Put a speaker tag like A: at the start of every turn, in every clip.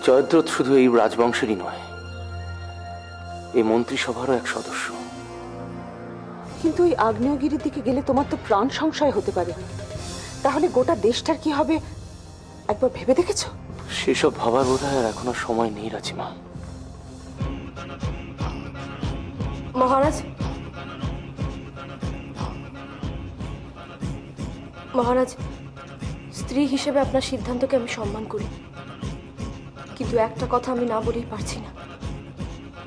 A: জয়দ্রথ শুধু এই রাজবংশেরই নয়, এই মন্ত্রিসভারও এক সদস্য।
B: কিন্তু এই আগ্নেয়গিরির দিকে গেলে তোমার তো প্রাণ সংশয় হতে পারে, তাহলে গোটা দেশটার কি হবে একবার ভেবে দেখেছো?
A: সেসব ভাবার বোধহয় আর এখন আর সময় নেই রাজিমা।
C: মহারাজ, মহারাজ, স্ত্রী হিসেবে আপনার সিদ্ধান্তকে আমি সম্মান করি, কিন্তু একটা কথা আমি না বলেই পারছি না।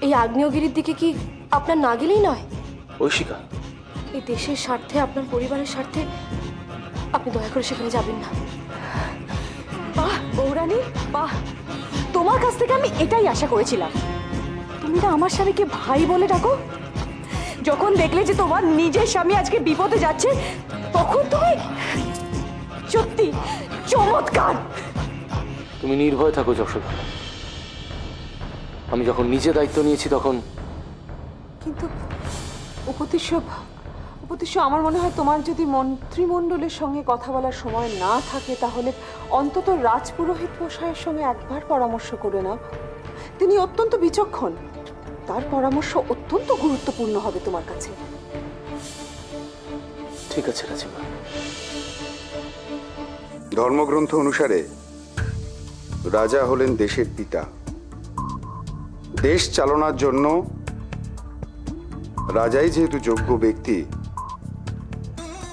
C: এই আগ্নেয়গিরির দিকে কি আপনার না গেলেই নয়?
A: ঐশিকা,
C: এই দেশের স্বার্থে, আপনার পরিবারের স্বার্থে আপনি দয়া করে সেখানে যাবেন না।
B: বাহ বৌরানী, বাহ! তোমার কাছ থেকে আমি এটাই আশা করেছিলাম। তুমি না আমার স্বামীকে ভাই বলে ডাকো। যখন দেখলে যে তোমার নিজের স্বামী আজকে বিপদে যাচ্ছে, তখন তুমি সত্যি চমৎকার।
A: তুমি নির্ভয় থাকো যশোদা। আমি যখন নিজে দায়িত্ব নিয়েছি তখন।
B: কিন্তু উপদেশ্য আমার মনে হয় তোমার যদি মন্ত্রিমণ্ডলের সঙ্গে কথা বলার সময় না থাকে, তাহলে অন্তত রাজপুরোহিত মশাইয়ের সঙ্গে একবার পরামর্শ করে নাও। তিনি অত্যন্ত বিচক্ষণ, তার পরামর্শ অত্যন্ত গুরুত্বপূর্ণ হবে তোমার কাছে।
A: ঠিক আছে রাজিমা।
D: ধর্মগ্রন্থ অনুসারে রাজা হলেন দেশের পিতা। দেশ চালনার জন্য রাজাই যেহেতু যোগ্য ব্যক্তি,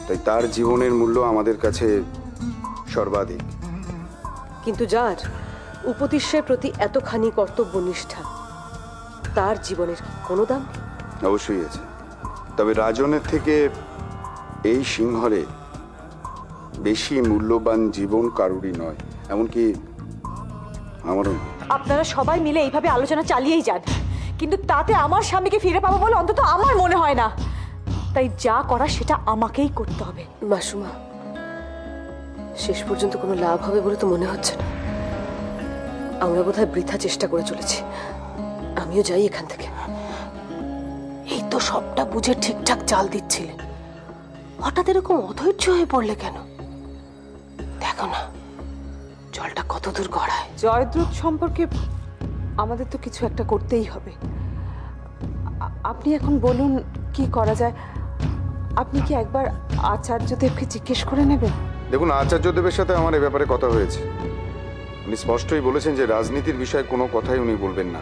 D: তাই তার জীবনের মূল্য আমাদের কাছে সর্বাধিক।
E: কিন্তু যার উপদেশের প্রতি এতখানি কর্তব্যনিষ্ঠা, তার জীবনের কোনো দাম নেই?
D: অবশ্যই আছে, তবে রাজনের থেকে এই সিংহলে বেশি মূল্যবান জীবন কারুরই নয়, এমনকি আমারও।
B: আপনারা সবাই মিলে এইভাবে আলোচনা চালিয়েই যান, কিন্তু তাতে আমার স্বামীকে ফিরে পাবো বলে অন্তত আমার মনে হয় না। তাই যা করা সেটা আমাকেই করতে হবে।
C: মাসুমা, শেষ পর্যন্ত কোনো লাভ হবে বলে তো মনে হচ্ছে না। আমরা বোধহয় বৃথা চেষ্টা করে চলেছি। আমিও যাই এখান থেকে।
B: এই তো সবটা বুঝে ঠিকঠাক চাল দিচ্ছিলেন, হঠাৎ এরকম অধৈর্য হয়ে পড়লে কেন? দেখো না জলটা কত দূর গড়ায়। জয়দ্রথ সম্পর্কে আমাদের তো কিছু একটা করতেই হবে। আপনি এখন বলুন কি করা যায়। আপনি কি একবার আচার্যদেবকে জিজ্ঞেস করে নেবেন?
D: দেখুন, আচার্যদেবের সাথে আমার এ ব্যাপারে কথা হয়েছে। উনি স্পষ্টই বলেছেন যে রাজনীতির বিষয়ে কোনো কথাই উনি বলবেন না,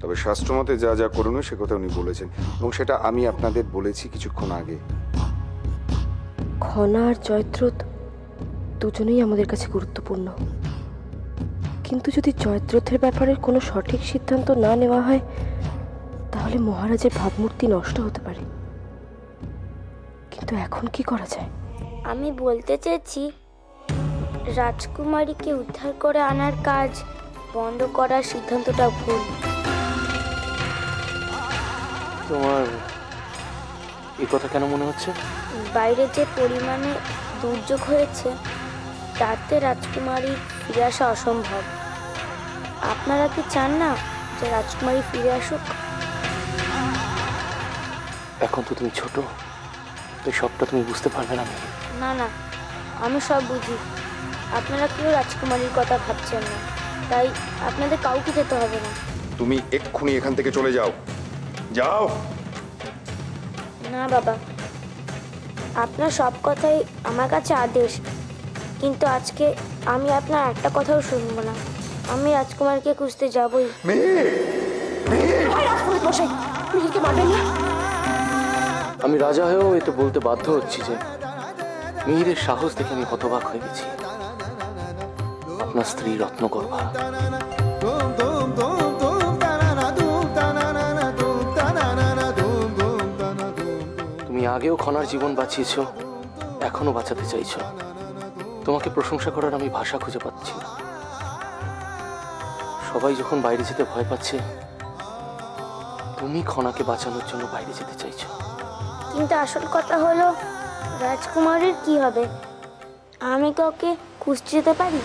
D: তবে শাস্ত্রমতে যা যা করণীয় সে কথা উনি বলেছেন, এবং সেটা আমি আপনাদের বলেছি কিছুক্ষণ আগে।
C: খনা আর জয়দ্রথ দুজনেই আমাদের কাছে গুরুত্বপূর্ণ, কিন্তু যদি জয়দ্রথের ব্যাপারে কোনো সঠিক সিদ্ধান্ত না নেওয়া হয়, তাহলে মহারাজের ভাবমূর্তি নষ্ট হতে পারে। কিন্তু এখন কি করা যায়?
F: আমি বলতে চেয়েছি, রাজকুমারীকে উদ্ধার করে আনার কাজ বন্ধ করার সিদ্ধান্তটা ভুল।
A: তোমার এই কথা কেন মনে হচ্ছে?
F: বাইরে যে পরিমাণে দুর্যোগ হয়েছে, তাতে রাজকুমারী ফিরে আসা অসম্ভব। আপনারা কি চান না যে রাজকুমারী ফিরে আসুক?
A: এখন তো তুমি ছোট, তো সবটা তুমি বুঝতে পারবে না।
F: না না, আমি সব বুঝি। আপনারা কেউ রাজকুমারীর কথা ভাবছেন না, তাই আপনাদের কাউকে যেতে হবে না।
D: তুমি এক্ষুনি এখান থেকে চলে যাও। যাও।
F: না বাবা, আপনার সব কথাই আমার কাছে আদেশ, কিন্তু আজকে আমি আপনার একটা কথাও শুনবো না। আমি রাজকুমারকে খুঁজতে যাবই।
A: আমি রাজা হয়েও এ তো বলতে বাধ্য হচ্ছি যে মিহিরের সাহস দেখে আমি হতবাক হয়ে গেছি। আপনার স্ত্রী রত্নগর্ভা। তুমি আগেও খনার জীবন বাঁচিয়েছো, এখনো বাঁচাতে চাইছো। তোমাকে প্রশংসা করার আমি ভাষা খুঁজে পাচ্ছি না। সবাই যখন বাইরে যেতে ভয় পাচ্ছে, তুমি খনাকে বাঁচানোর জন্য বাইরে যেতে চাইছো।
F: কিন্তু আসল কথা হলো, রাজকুমারীর কি হবে? আমি কাউকে খুঁজতে যেতে পারি?